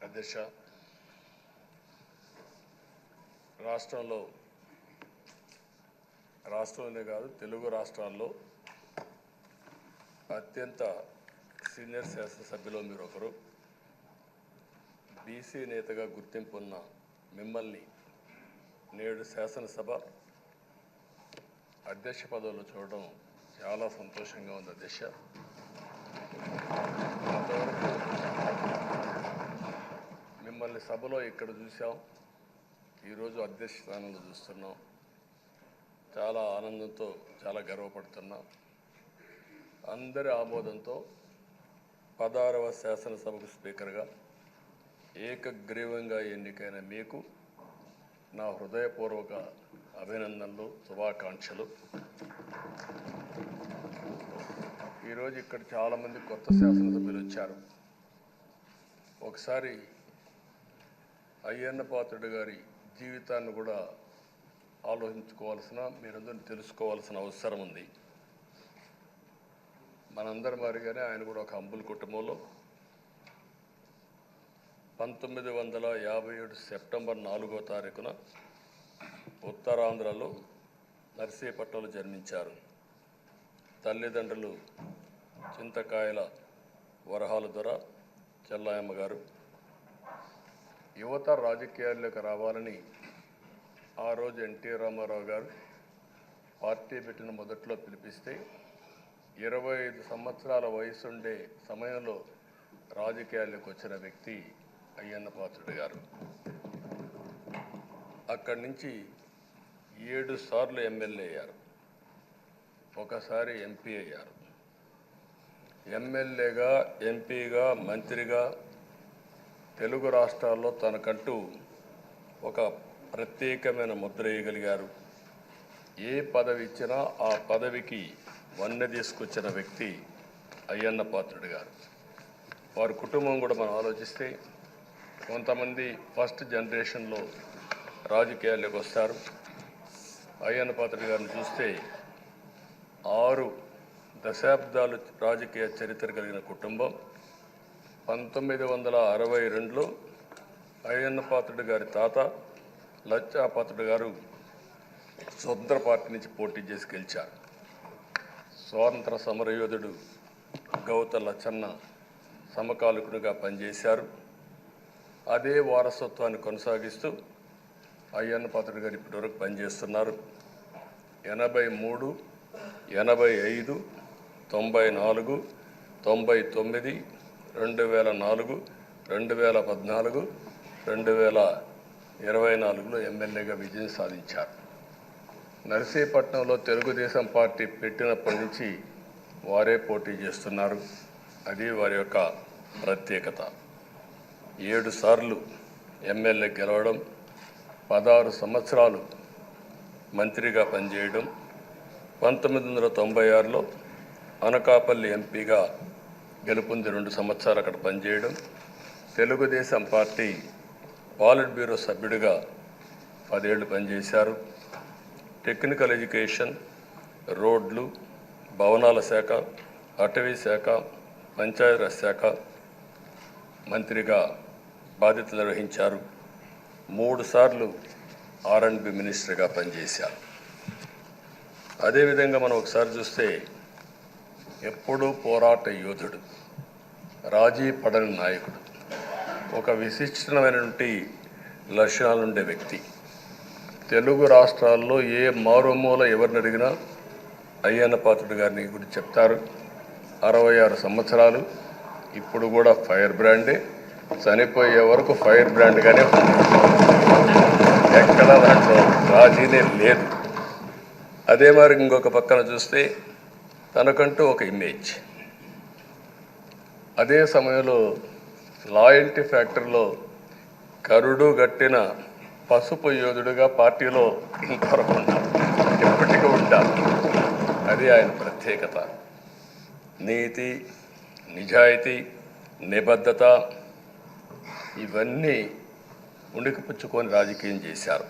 అధ్యక్ష, రాష్ట్రంలోనే కాదు తెలుగు రాష్ట్రాల్లో అత్యంత సీనియర్ శాసనసభ్యులు మీరు ఒకరు. బీసీ నేతగా గుర్తింపు ఉన్న మిమ్మల్ని నేడు శాసనసభ అధ్యక్ష పదవిలో చూడడం చాలా సంతోషంగా ఉంది అధ్యక్ష. అంతవరకు మిమ్మల్ని సభలో ఇక్కడ చూసాం, ఈరోజు అధ్యక్ష స్థానంలో చూస్తున్నాం. చాలా ఆనందంతో చాలా గర్వపడుతున్నాం. అందరి ఆమోదంతో 16వ శాసనసభకు స్పీకర్గా ఏకగ్రీవంగా ఎన్నికైన మీకు నా హృదయపూర్వక అభినందనలు, శుభాకాంక్షలు. ఈరోజు ఇక్కడ చాలామంది కొత్త శాసనసభ్యులు వచ్చారు. ఒకసారి అయ్యన్న పాత్రుడు గారి జీవితాన్ని కూడా ఆలోచించుకోవాల్సిన, మీరందరూ తెలుసుకోవాల్సిన అవసరం ఉంది. మనందరి మాదిరిగానే ఆయన కూడా ఒక హంబుల్ కుటుంబంలో 1957 సెప్టెంబర్ 4వ తారీఖున ఉత్తరాంధ్రలో నర్సీపట్నంలో జన్మించారు. తల్లిదండ్రులు చింతకాయల వరహాల దొర చెల్లాయమ్మ గారు. యువత రాజకీయాల్లోకి రావాలని ఆ రోజు ఎన్టీ రామారావు గారు పార్టీ పెట్టిన మొదట్లో పిలిపిస్తే 25 సంవత్సరాల వయసుండే సమయంలో రాజకీయాల్లోకి వచ్చిన వ్యక్తి అయ్యన్న పాత్రుడు గారు. అక్కడి నుంచి 7 సార్లు ఎమ్మెల్యే అయ్యారు, ఒకసారి ఎంపీ అయ్యారు. ఎమ్మెల్యేగా, ఎంపీగా, మంత్రిగా తెలుగు రాష్ట్రాల్లో తనకంటూ ఒక ప్రత్యేకమైన ముద్ర వేయగలిగారు. ఏ పదవి ఇచ్చినా ఆ పదవికి వన్నె తీసుకొచ్చిన వ్యక్తి అయ్యన్న పాత్రుడు గారు. వారి కుటుంబం కూడా మనం ఆలోచిస్తే కొంతమంది ఫస్ట్ జనరేషన్లో రాజకీయాల్లోకి వస్తారు. అయ్యన్న పాత్రుడు గారిని చూస్తే 6 దశాబ్దాలు రాజకీయ చరిత్ర కలిగిన కుటుంబం. 1962లో అయ్యన్న పాత్రుడు గారి తాత లచ్చా పాత్రుడు గారు స్వతంత్ర పార్టీ నుంచి పోటీ చేసి గెలిచారు. స్వాతంత్ర సమరయోధుడు గౌత లచ్చన్న సమకాలికునిగా పనిచేశారు. అదే వారసత్వాన్ని కొనసాగిస్తూ అయ్యన్న పాత్రుడు గారు ఇప్పటివరకు పనిచేస్తున్నారు. 83, 85, 94, 99, 2004, 2014, 2024లో ఎమ్మెల్యేగా విజయం సాధించారు. నర్సీపట్నంలో తెలుగుదేశం పార్టీ పెట్టినప్పటి నుంచి వారే పోటీ చేస్తున్నారు. అది వారి యొక్క ప్రత్యేకత. 7 సార్లు ఎమ్మెల్యే గెలవడం, 16 సంవత్సరాలు మంత్రిగా పనిచేయడం, 1996లో అనకాపల్లి ఎంపీగా గెలుపొంది 2 సంవత్సరాలు అక్కడ పనిచేయడం, తెలుగుదేశం పార్టీ పాలిట్ బ్యూరో సభ్యుడిగా 10 ఏళ్ళు పనిచేశారు. టెక్నికల్ ఎడ్యుకేషన్, రోడ్లు, భవనాల శాఖ, అటవీ శాఖ, పంచాయతీరాజ్ శాఖ మంత్రిగా బాధ్యతలు నిర్వహించారు. 3 సార్లు R&B మినిస్టర్గా పనిచేశారు. అదేవిధంగా మనం ఒకసారి చూస్తే ఎప్పుడూ పోరాట యోధుడు, రాజీ పడని నాయకుడు, ఒక విశిష్టమైనటువంటి లక్షణాలుండే వ్యక్తి. తెలుగు రాష్ట్రాల్లో ఏ మారుమూల ఎవరిని అడిగినా అయ్యన్న పాత్రుడు గారిని గురించి చెప్తారు. 66 సంవత్సరాలు, ఇప్పుడు కూడా ఫైర్ బ్రాండే, చనిపోయే వరకు ఫైర్ బ్రాండ్గానే ఎక్కడ దాంట్లో రాజీనే లేదు. అదే మరి ఇంకొక పక్కన చూస్తే తనకంటూ ఒక ఇమేజ్. అదే సమయంలో లాయల్టీ ఫ్యాక్టరీలో కరుడు గట్టిన పసుపు యోధుడుగా పార్టీలో ఇంతవరకు ఉంటారు, ఎప్పటికీ ఉంటారు. అది ఆయన ప్రత్యేకత. నీతి, నిజాయితీ, నిబద్ధత ఇవన్నీ ఉణికిపుచ్చుకొని రాజకీయం చేశారు.